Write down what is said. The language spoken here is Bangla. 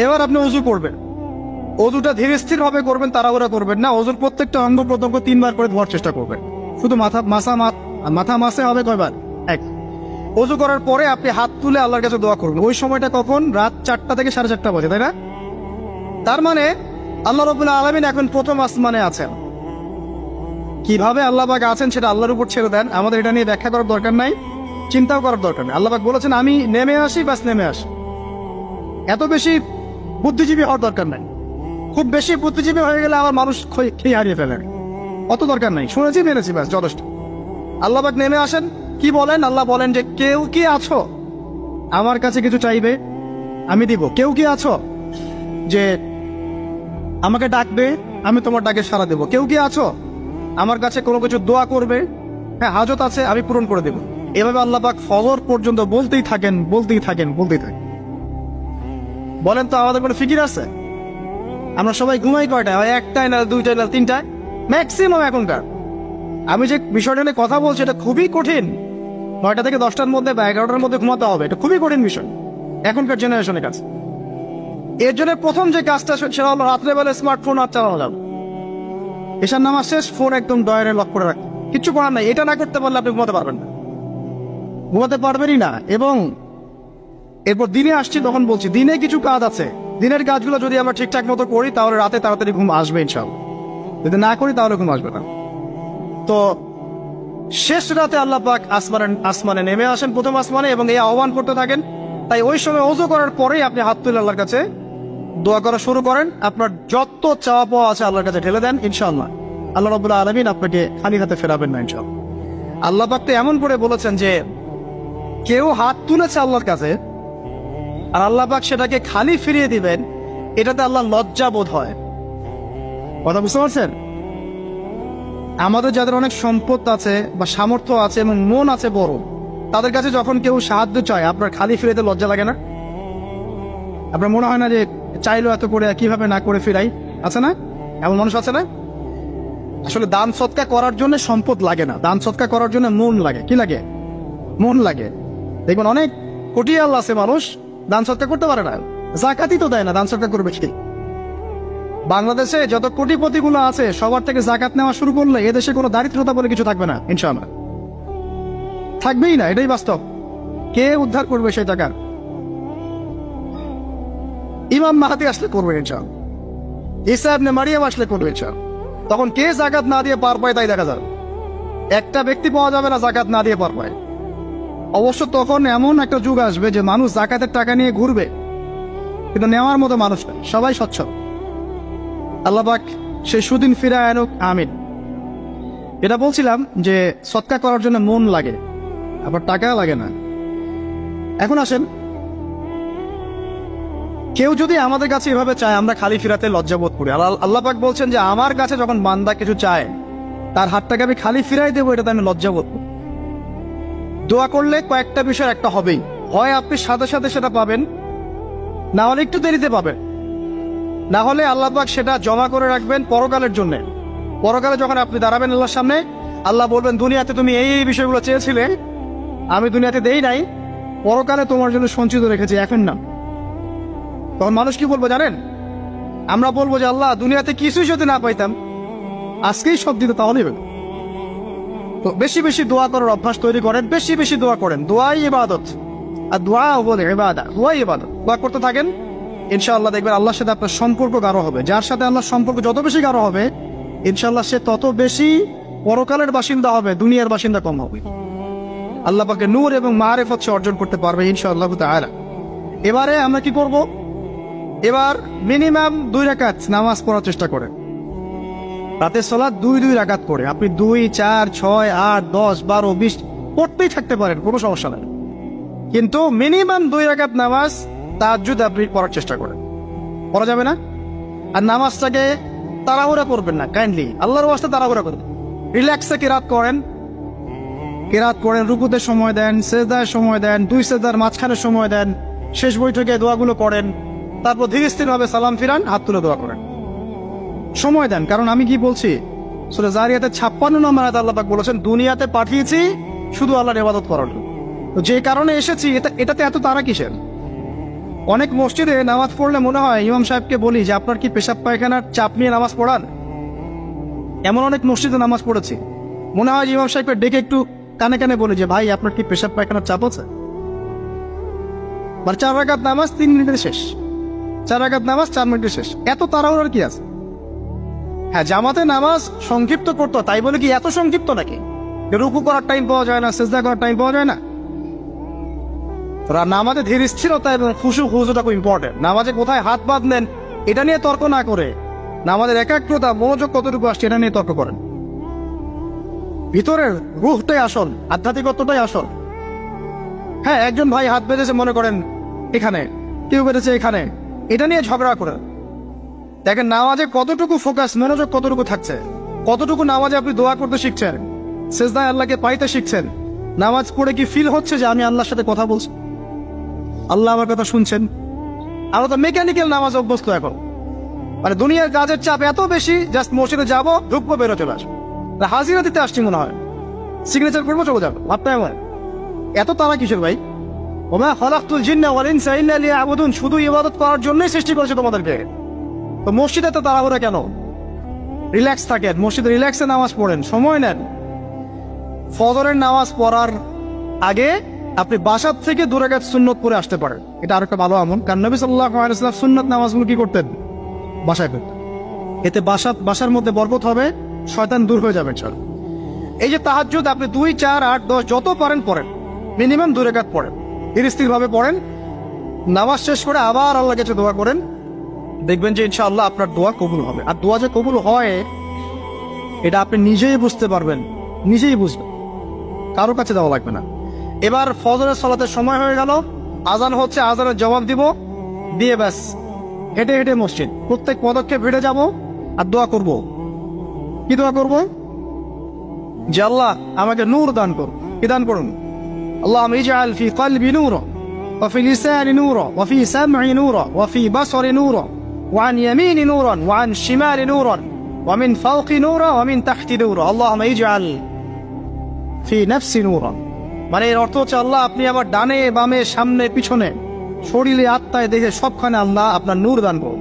এবার আপনি অজু করবেন, অজুটা ধীরে স্থির ভাবে করবেন, তাড়াহুড়া করবেন না। অজুর প্রত্যেকটা অঙ্গ প্রত্যঙ্গ 3 বার করে ধোয়ার চেষ্টা করবেন। শুধু মাথা মাসে হবে কয়বার? এক। অজু করার পরে আপনি হাত তুলে আল্লাহর কাছে দোয়া করবেন। ওই সময়টা কখন? রাত 4টা থেকে 4:30 বাজে, তাই না? তার মানে আল্লাহ রাব্বুল আলামিন এখন প্রথম আসমানে আছেন। কিভাবে আল্লাহ পাক আছেন সেটা আল্লাহর উপর ছেড়ে দেন, আমাদের এটা নিয়ে ব্যাখ্যা করার দরকার নাই, চিন্তাও করার দরকার নেই। আল্লাহ পাক বলেছেন আমি নেমে আসি, বাস নেমে আসি। এত বেশি বুদ্ধিজীবী হওয়ার দরকার নাই। খুব বেশি বুদ্ধিজীবী হয়ে গেলে আমার মানুষ খেয়ে হারিয়ে ফেলে, অত দরকার নাই। শুনেছি মেনেছি, ব্যাস যথেষ্ট। আল্লাহ পাক নেমে আসেন, কি বলেন? আল্লাহ বলেন যে কেউ কি আছো আমার কাছে কিছু চাইবে, আমি দিব। কেউ কি আছো যে আমাকে ডাকবে, আমি তোমার ডাকে সাড়া দেব। কেউ কি আছো আমার কাছে কোনো কিছু দোয়া করবে, হ্যাঁ হাজত আছে, আমি পূরণ করে দেব। এভাবে আল্লাহ পাক ফজর পর্যন্ত বলতেই থাকেন, বলতেই থাকেন, বলতেই থাকেন। বলেন তো আমাদের কোনো ফিকির আছে? আমরা সবাই ঘুমাই কয়টায়? হয় একটায়, না দুইটায়, না তিনটায় ম্যাক্সিমাম এখনকার। আমি যে বিষয়টা নিয়ে কথা বলছি এটা খুবই কঠিন। 9টা থেকে 10টার মধ্যে বা 11টার মধ্যে ঘুমাতে হবে, এটা খুবই কঠিন বিষয় এখনকার জেনারেশনের কাছে। এর জন্য প্রথম যে কাজটা সেটা হলো রাত্রেবেলা স্মার্টফোন আর চালানো যাবে। এশার নামাজ শেষ, ফোন একদম ডয়ারে লক করে রাখবে, কিচ্ছু করার নাই। এটা না করতে পারলে আপনি ঘুমাতে পারবেন না, ঘুমাতে পারবেনই না। এবং এরপর দিনে আসছি, তখন বলছি দিনে কিছু কাজ আছে, দিনের কাজগুলো যদি আমরা ঠিকঠাক মতো করি তাহলে রাতে তাড়াতাড়ি ঘুম আসবে ইনশাআল্লাহ। যদি না করি তাহলে ঘুম আসবে না। তো শেষ রাতে আল্লাহ পাক আসমানে নেমে আসেন, প্রথম আসমানে, এবং এই আহ্বান করতে থাকেন। তাই ওই সময় ওযু করার পরেই আপনি হাত তুলে আল্লাহর কাছে দোয়া করা শুরু করেন। আপনার যত চাওয়া পাওয়া আছে আল্লাহর কাছে ঢেলে দেন, ইনশাআল্লাহ আল্লাহ রাব্বুল আলামিন আপনাকে খালি হাতে ফেরাবেন না ইনশাআল্লাহ। আল্লাহ পাক তো এমন করে বলেছেন যে কেউ হাত তুলেছে আল্লাহর কাছে আর আল্লাহ পাক সেটাকে খালি ফিরিয়ে দিবেন, এটাতে আল্লাহ লজ্জা বোধ হয়। কথা বুঝতে পারছেন? আমাদের যাদের অনেক সম্পদ আছে বা সামর্থ্য আছে এবং মন আছে বড়, তাদের কাছে যখন কেউ সাহায্য চায় আপনার খালি ফিরাইতে লজ্জা লাগে না? আপনার মনে হয় না যে চাইলো এত করে কিভাবে না করে ফিরাই? আছে না এমন মানুষ? আছে না? আসলে দান সৎকা করার জন্য সম্পদ লাগে না, দান সৎকা করার জন্য মন লাগে। কি লাগে? মন লাগে। দেখবেন অনেক কোটিয়াল আছে মানুষ, দান সৎকা করতে পারে না, জাকাতই তো দেয় না, দান সৎকা করবে কি? বাংলাদেশে যত কোটিপতিগুলো আছে সবার থেকে জাকাত নেওয়া শুরু করলে এদেশে কোনো দারিদ্রতা বলে কিছু থাকবে না ইনশাআল্লাহ, থাকবেই না। এটাই বাস্তব। কে উদ্ধার করবে সেই টাকা? ইমাম মাহাদি আসলে করবে ইনশাআল্লাহ, ঈসা ইবনে মারিয়াম আসলে করবে ইনশাআল্লাহ। তখন কে জাকাত না দিয়ে পার পায় তাই দেখা যাবে। একটা ব্যক্তি পাওয়া যাবে না জাকাত না দিয়ে পার পায়। অবশ্য তখন এমন একটা যুগ আসবে যে মানুষ জাকাতের টাকা নিয়ে ঘুরবে, কিন্তু নেওয়ার মতো মানুষ নেই, সবাই সচ্ছল। আল্লাহ পাক সেই সুদিন ফিরায় আনুক, আমিন। এটা বলছিলাম যে সৎকা করার জন্য মন লাগে, আবার টাকা লাগে না। এখন আসেন, কেউ যদি আমাদের কাছে এভাবে চায় আমরা খালি ফিরাতে লজ্জাবোধ করি। আল্লাহ পাক বলছেন যে আমার কাছে যখন বান্দা কিছু চায় তার হাতটাকে আমি খালি ফিরাই দেবো, এটাতে আমি লজ্জাবোধ করি। দোয়া করলে কয়েকটা বিষয় একটা হবেই, হয় আপনি সাথে সাথে সেটা পাবেন, না হলে একটু দেরিতে পাবেন, না হলে আল্লাহ পাক সেটা জমা করে রাখবেন পরকালের জন্য। পরকালে যখন আপনি দাঁড়াবেন আল্লাহর সামনে, আল্লাহ বলবেন দুনিয়াতে তুমি এই এই বিষয়গুলো চেয়েছিলে, আমি দুনিয়াতে দেই নাই, পরকালে তোমার জন্য সঞ্চিত রেখেছি, এখন না। তখন মানুষ কি বলবো জানেন? আমরা বলবো যে আল্লাহ দুনিয়াতে কিছুই যদি না পাইতাম, আজকেই সব দিতে, তাহলেই হবে। তো বেশি বেশি দোয়া করার অভ্যাস তৈরি করেন, বেশি বেশি দোয়া করেন। দোয়াই ইবাদত, আর দোয়া বলে ইবাদত, দোয়াই ইবাদত। দোয়া করতে থাকেন, ইনশাআল্লাহ দেখবেন আল্লাহর সাথে আপনার সম্পর্ক গাঢ় হবে। যার সাথে আল্লাহর সম্পর্ক যত বেশি গাঢ় হবে, ইনশাআল্লাহ সে তত বেশি পরকালের বাসিন্দা হবে, দুনিয়ার বাসিন্দা কম হবে। আল্লাহ পাকে নূর এবং মারিফত সে অর্জন করতে পারবে ইনশাআল্লাহ তাআলা। এবারে আমরা কি করব? এবার মিনিমাম 2 রাকাত নামাজ পড়ার চেষ্টা করেন। রাতের সালাত 2 রাকাত করে আপনি 2, 4, 6, 8, 10, 12, 20 পড়তেই থাকতে পারেন, কোনো সমস্যা নেই। কিন্তু মিনিমাম 2 রাকাত নামাজ তাহাজ্জুদ আপনি পড়ার চেষ্টা করেন। পড়া যাবে না? আর নামাজটাকে তাড়াহুড়া করবেন না, কাইন্ডলি আল্লাহর ওয়াস্তে তাড়াহুড়া করবেন। রিল্যাক্সে কিরাত করেন, রুকুতে সময় দেন, সেজদায় সময় দেন, 2 সেজদার মাঝখানে সময় দেন, শেষ বৈঠকে দোয়াগুলো করেন, তারপর ধীরে স্থির ভাবে সালাম ফিরান, হাত তুলে দোয়া করেন, সময় দেন। কারণ আমি কি বলছি, সূরা জারিয়াতে 56 নম্বর আয়াতে আল্লাহ পাক বলেছেন দুনিয়াতে পাঠিয়েছি শুধু আল্লাহর ইবাদত করার জন্য। তো যে কারণে এসেছি, এটাতে এত তাড়া কিসের? অনেক মসজিদে নামাজ পড়লে মনে হয় ইমাম সাহেবকে বলি যে আপনার কি পেশাব পায়খানার চাপ নিয়ে নামাজ পড়ান। এমন অনেক মসজিদে নামাজ পড়েছি, মনে হয় যে ইমাম সাহেবকে ডেকে একটু কানে কানে বলি যে ভাই আপনার কি পেশাব পায়খানার চাপ আছে। 4 রাকাত নামাজ 3 মিনিটে শেষ, 4 রাকাত নামাজ 4 মিনিটে শেষ, এত তাড়াহুড়ার কি আছে? হ্যাঁ, জামাতে নামাজ সংক্ষিপ্ত করতো, তাই বলে কি এত সংক্ষিপ্ত নাকি যে রুকু করার টাইম পাওয়া যায় না, সিজদা করার টাইম পাওয়া যায় না? নামাজে ধীর স্থিরতা এবং খুশুটা খুব ইম্পর্টেন্ট। নামাজে কোথায় হাত বাঁধলেন এটা নিয়ে তর্ক না করে নামাজের একাগ্রতা মনোযোগ কতটুকু আসছে এটা নিয়ে তর্ক করেন। ভিতরের রুহটাই আসল, আধ্যাত্মিকত্বটাই আসল। হ্যাঁ, একজন ভাই হাত বেঁধেছে মনে করেন এখানে, কেউ বেঁধেছে এখানে, এটা নিয়ে ঝগড়া করেন। দেখেন নামাজে কতটুকু ফোকাস, মনোযোগ কতটুকু থাকছে, কতটুকু নামাজে আপনি দোয়া করতে শিখছেন, সিজদায় আল্লাহকে পাইতে শিখছেন। নামাজ পড়ে কি ফিল হচ্ছে যে আমি আল্লাহর সাথে কথা বলছি, আল্লাহ আমার কথা শুনছেন? আমরা তো মেকানিক্যাল নামাজ অভ্যস্ত এখন, মানে দুনিয়ার কাজের চাপ এত বেশি, জাস্ট মসজিদে যাবো, ঢুকবো, বেরো, চলে আসবো, হাজিরা দিতে আসছি মনে হয়, সিগনেচার করবো, চলে যাবো, ভাবতে হয়। এত তারা কিসের ভাই? ওমা খালাকতুল জিন্না ওয়াল ইনসা ইল্লা লিয়াবুদুন, শুধু ইবাদত করার জন্যই সৃষ্টি করেছে তোমাদেরকে। তো মসজিদে তো তাড়াহুড়া কেন? রিল্যাক্স থাকেন, মসজিদে রিল্যাক্সে নামাজ পড়েন, সময় নেন। ফজরের নামাজ পড়ার আগে আপনি বাসার থেকে 2 রাকাত সুন্নত পড়ে আসতে পারেন, এটা আরেকটা ভালো আমল। কারণ নবী সাল্লাল্লাহু আলাইহি ওয়াসাল্লাম সুন্নত নামাজগুলো কি করতেন? বাসায় করতেন। এতে বাসার মধ্যে বরকত হবে, শয়তান দূর হয়ে যাবে। চল, এই যে তাহাজ্জুদ আপনি 2, 4, 8, 10 যত পারেন পড়েন, মিনিমাম 2 রাকাত পড়েন, স্থির ভাবে পড়েন। নামাজ শেষ করে আবার আল্লাহর কাছে দোয়া করেন, দেখবেন যে ইনশাআল্লাহ আপনার দোয়া কবুল হবে। আর দোয়া যে কবুল হয় এটা আপনি নিজেই বুঝতে পারবেন, নিজেই বুঝবেন, কারো কাছে দেওয়া লাগবে না। এবার ফজরের সালাতের সময় হয়ে গেল, আজান হচ্ছে, আজানের জবাব দিব, দিয়ে ব্যাস হেঁটে হেঁটে মসজিদ, প্রত্যেক পদক্ষেপ হেঁটে যাব আর দোয়া করব। কি দোয়া করব? যে আল্লাহ আমাকে নূর দান করুন। কি দান করুন? আল্লাহুম্মা ইজআল ফি কলবি নূরা ওয়া ফি লিসানি নূরা ওয়া ফি সাম'i নূরা ওয়া ফি বাসরি নূরা ওয়া আন ইয়ামিনি নূরান ওয়া আন শিমালি নূরান ওয়া মিন ফাওকি নূরা ওয়া মিন তাহতি নূরা আল্লাহুম্মা ইজআল ফি নাফসি নূরা। মানে এর অর্থ হচ্ছে আল্লাহ আপনি আমার ডানে বামে সামনে পিছনে শরীরে আত্মায় দেখে সবখানে আল্লাহ আপনার নূর দান করুন।